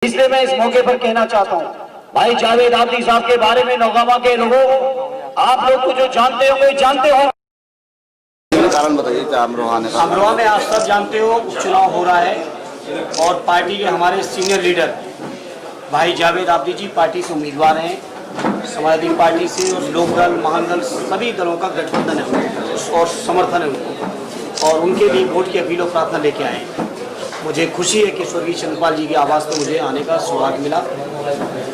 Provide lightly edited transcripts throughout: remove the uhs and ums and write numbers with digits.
इसलिए मैं इस मौके पर कहना चाहता हूँ, भाई जावेद आबदी साहब के बारे में नौगामा के लोगों, आप लोग को जो जानते होंगे जानते हो। कारण बताइए क्या अमरोहा में आप सब जानते हो उपचुनाव हो रहा है और पार्टी के हमारे सीनियर लीडर भाई जावेद आबदी जी पार्टी से उम्मीदवार हैं। समाजवादी पार्टी से और लोकदल महादल सभी दलों का गठबंधन है और समर्थन है उनको, और उनके लिए वोट की अपील और प्रार्थना लेके आए। मुझे खुशी है कि स्वर्गीय चंद्रपाल जी की आवाज़ पे मुझे आने का सौभाग्य मिला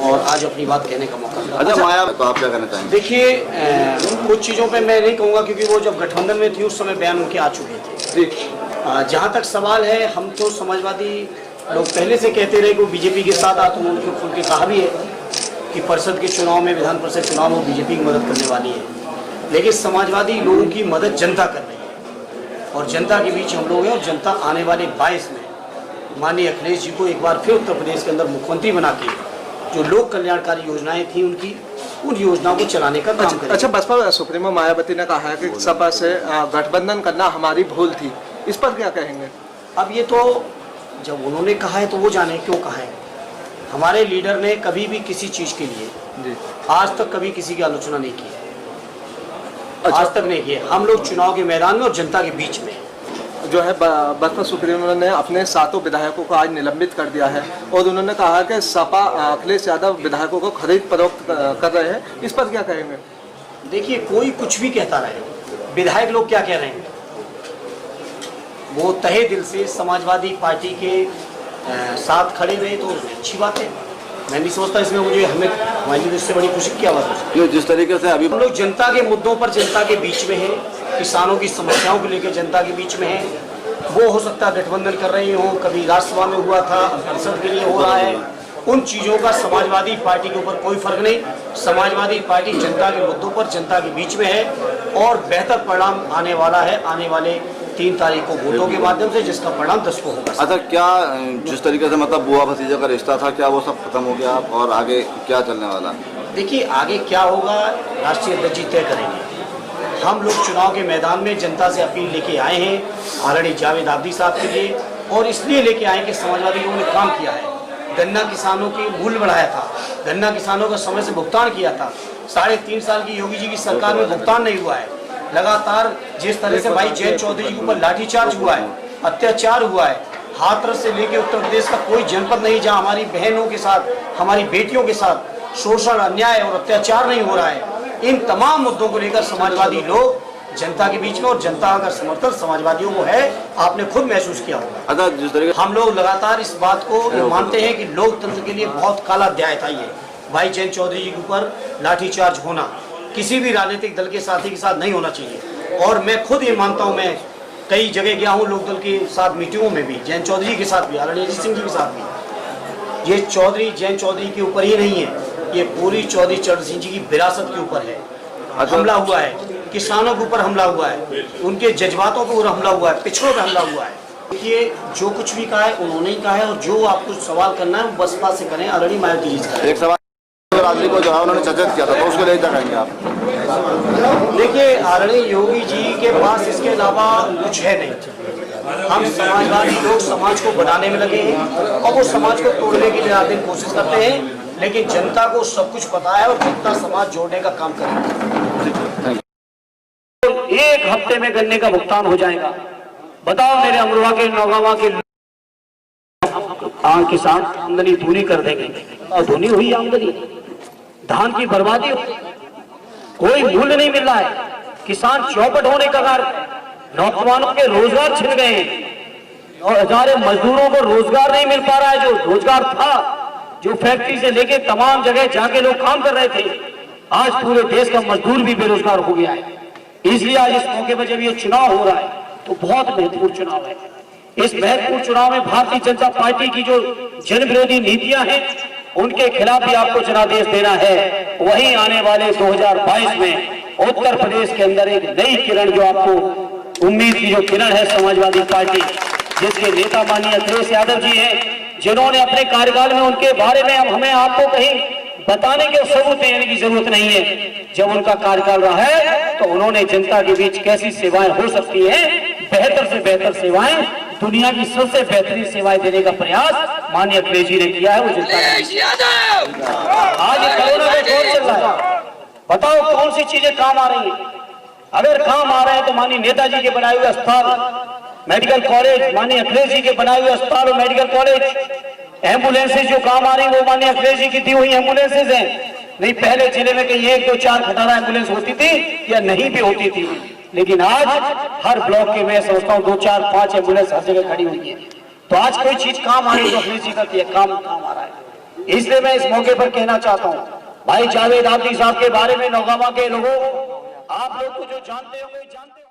और आज अपनी बात कहने का मौका मिला। अच्छा माया, तो आप क्या कहना चाहेंगे? देखिए, कुछ चीज़ों पे मैं नहीं कहूँगा क्योंकि वो जब गठबंधन में थी उस समय बयान उनके आ चुके थे। जहाँ तक सवाल है, हम तो समाजवादी लोग पहले से कहते रहे कि बीजेपी के साथ आ, तो उनको खुल के कहा भी है कि परिषद के चुनाव में, विधान परिषद चुनाव में बीजेपी की मदद करने वाली है। लेकिन समाजवादी लोगों की मदद जनता कर रही है और जनता के बीच हम लोग हैं और जनता आने वाले 22 में माननीय अखिलेश जी को एक बार फिर उत्तर प्रदेश के अंदर मुख्यमंत्री बना के जो लोक कल्याणकारी योजनाएं थी उन योजनाओं को चलाने का काम करें। अच्छा, बसपा सुप्रीमो मायावती ने कहा है कि सपा से गठबंधन करना हमारी भूल थी, इस पर क्या कहेंगे? अब ये तो जब उन्होंने कहा है तो वो जाने क्यों कहा है। हमारे लीडर ने कभी भी किसी चीज के लिए आज तक कभी किसी की आलोचना नहीं की, आज तक नहीं की। हम लोग चुनाव के मैदान में और जनता के बीच में जो है बसपा सुप्रीमो ने अपने 7 विधायकों को आज निलंबित कर दिया है और उन्होंने कहा कि सपा अखिलेश यादव विधायकों को खरीद फरोख्त कर रहे हैं, इस पर क्या कहेंगे? देखिए, कोई कुछ भी कहता रहे, विधायक लोग क्या कह रहे हैं, वो तहे दिल से समाजवादी पार्टी के साथ खड़े रहे तो अच्छी बात है। मैं नहीं सोचता इसमें मुझे हमारी इससे बड़ी खुशी क्या बात है। जिस तरीके से अभी हम लोग जनता के मुद्दों पर जनता के बीच में है, किसानों की समस्याओं को लेकर जनता के बीच में है। वो हो सकता है गठबंधन कर रही हो, कभी राज्यसभा में हुआ था, परिषद के लिए हो रहा है, उन चीज़ों का समाजवादी पार्टी के ऊपर कोई फर्क नहीं। समाजवादी पार्टी जनता के मुद्दों पर जनता के बीच में है और बेहतर परिणाम आने वाला है आने वाले 3 तारीख को वोटों के माध्यम से, जिसका परिणाम 10 को होगा। अच्छा, क्या जिस तरीके से मतलब बुआ भतीजा का रिश्ता था, क्या वो सब खत्म हो गया और आगे क्या चलने वाला है? देखिए, आगे क्या होगा राष्ट्रीय अध्यक्ष जी तय करेंगे। हम लोग चुनाव के मैदान में जनता से अपील लेके आए हैं आदरणीय जावेद आबदी साहब के लिए, और इसलिए लेके आए कि समाजवादी लोगों ने काम किया है। गन्ना किसानों की मूल्य बढ़ाया था, गन्ना किसानों का समय से भुगतान किया था। 3.5 साल की योगी जी की सरकार में भुगतान नहीं हुआ है। लगातार जिस तरह से भाई जयंत चौधरी जी के ऊपर लाठीचार्ज हुआ है, अत्याचार हुआ है, हाथरस से लेके उत्तर प्रदेश का कोई जनपद नहीं जहां हमारी बहनों के साथ, हमारी बेटियों के साथ शोषण, अन्याय और अत्याचार नहीं हो रहा है। इन तमाम मुद्दों को लेकर समाजवादी लोग जनता के बीच में, और जनता का समर्थन समाजवादियों को है, आपने खुद महसूस किया होगा। अच्छा, जिस तरीके हम लोग लगातार इस बात को मानते हैं कि लोकतंत्र के लिए बहुत काला अध्याय था ये भाई जयंत चौधरी जी के ऊपर लाठीचार्ज होना। किसी भी राजनीतिक दल के साथी के साथ नहीं होना चाहिए, और मैं खुद ये मानता हूँ। मैं कई जगह गया हूँ लोक दल के साथ मीटिंगों में भी, जयंत चौधरी के साथ भी, आदरणीय अजीत सिंह जी के साथ भी। ये जयंत चौधरी के ऊपर ही नहीं है, ये पूरी चौधरी चरण सिंह जी की विरासत के ऊपर है। हमला हुआ है, किसानों के ऊपर हमला हुआ है, उनके जज्बातों के ऊपर हमला हुआ है, पिछड़ों पर हमला हुआ है। देखिए, जो कुछ भी कहा है उन्होंने ही कहा है, और जो आपको सवाल करना है वो बसपा से करें, आदरणीय मायावती जी से करें। एक सवाल राजनीति को जो है उन्होंने चर्चित किया था, तो उसको ले जाएंगे आप? देखिए, आदरणीय योगी जी के पास इसके अलावा कुछ है नहीं। हम समाजवादी लोग समाज को बनाने में लगे हैं और वो समाज को तोड़ने के लिए रात दिन कोशिश करते हैं, लेकिन जनता को सब कुछ पता है और जनता समाज जोड़ने का काम करेगी। 1 हफ्ते में गन्ने का भुगतान हो जाएगा। बताओ मेरे अमरोहा के, नौगामा के किसान आमदनी दूनी कर देंगे, और धुनी हुई आमदनी, धान की बर्बादी, कोई मूल्य नहीं मिल रहा है, किसान चौपट होने का कारण, नौजवानों के रोजगार छिन गए हैं और हजारों मजदूरों को रोजगार नहीं मिल पा रहा है। जो रोजगार था, जो फैक्ट्री से लेके तमाम जगह जाके लोग काम कर रहे थे, आज पूरे देश का मजदूर भी बेरोजगार हो गया है। इसलिए आज इस मौके पर जब ये चुनाव हो रहा है तो बहुत महत्वपूर्ण चुनाव है। इस महत्वपूर्ण चुनाव में भारतीय जनता पार्टी की जो जन विरोधी नीतियां हैं उनके खिलाफ भी आपको जनादेश देना है। वहीं आने वाले 2022 में उत्तर प्रदेश के अंदर एक नई किरण, जो आपको उम्मीद की जो किरण है, समाजवादी पार्टी जिसके नेता माननीय अखिलेश यादव जी हैं, जिन्होंने अपने कार्यकाल में, उनके बारे में अब हमें आपको कहीं बताने की सबूत देने की जरूरत नहीं है। जब उनका कार्यकाल रहा है तो उन्होंने जनता के बीच कैसी सेवाएं हो सकती हैं, बेहतर से बेहतर सेवाएं, दुनिया की सबसे बेहतरीन सेवाएं देने का प्रयास माननीय अखिलेश जी ने किया है वो जितना आज ये कोरोना का दौर चल रहा है, बताओ कौन सी चीजें काम आ रही हैं? अगर काम आ रहे हैं तो माननीय नेताजी के बनाए हुए अस्पताल, मेडिकल कॉलेज, माननीय अखिलेश जी के बनाए हुए अस्पताल और मेडिकल कॉलेज, एम्बुलेंसेज जो काम आ रही है वो माननीय अखिलेश जी की दी हुई एम्बुलेंसेज हैं। नहीं पहले जिले में कहीं 1 2 4 खटारा एम्बुलेंस होती थी या नहीं भी होती थी, लेकिन आज हर ब्लॉक के मैं समझता हूँ 2 4 5 एम्बुलेंस हर जगह खड़ी हुई है। तो आज कोई चीज काम आ रही है तो अखिलेश जी का काम आ रहा है। इसलिए मैं इस मौके पर कहना चाहता हूँ भाई जावेद आबदी साहब के बारे में नौगामा के लोगों, आप लोग को जो जानते होंगे जानते